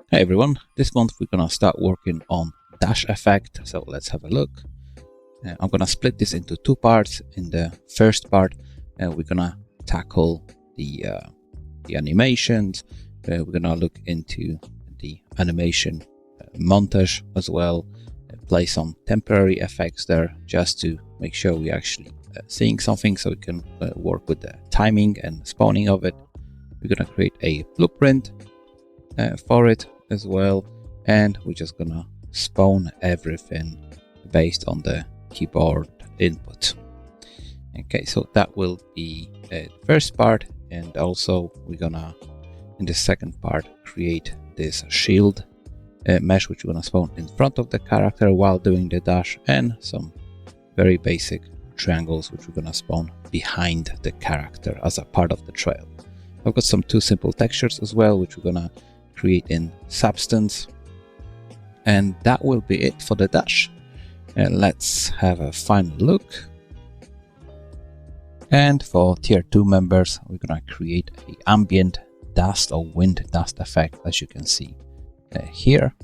Hey everyone, this month we're gonna start working on dash effect, so let's have a look. I'm gonna split this into two parts. In the first part, we're gonna tackle the animations. We're gonna look into the animation montage as well, play some temporary effects there just to make sure we're actually seeing something, so we can work with the timing and spawning of it. We're gonna create a blueprint for it as well, and we're just gonna spawn everything based on the keyboard input. Okay, so that will be the first part, and also we're gonna in the second part create this shield mesh which we're gonna spawn in front of the character while doing the dash, and some very basic triangles which we're gonna spawn behind the character as a part of the trail. I've got some two simple textures as well which we're gonna create in Substance, and that will be it for the dash. Let's have a final look. And for tier 2 members, we're gonna create a ambient dust or wind dust effect, as you can see here.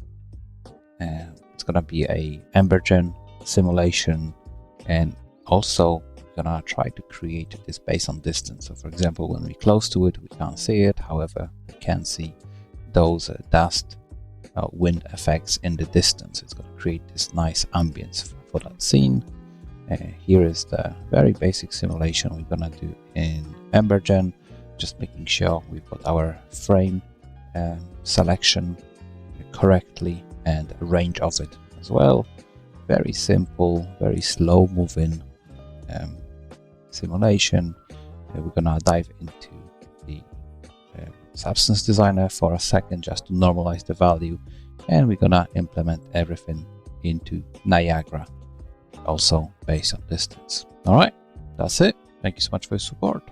It's gonna be a Embergen simulation, and also gonna try to create this based on distance. So for example, when we're close to it, we can't see it. However, we can see those dust wind effects in the distance. It's going to create this nice ambience for that scene. Here is the very basic simulation we're going to do in Embergen, just making sure we've got our frame selection correctly and range of it as well. Very simple, very slow moving simulation. We're going to dive into the Substance Designer for a second just to normalize the value, and we're gonna implement everything into Niagara, also based on distance. All right, that's it. Thank you so much for your support.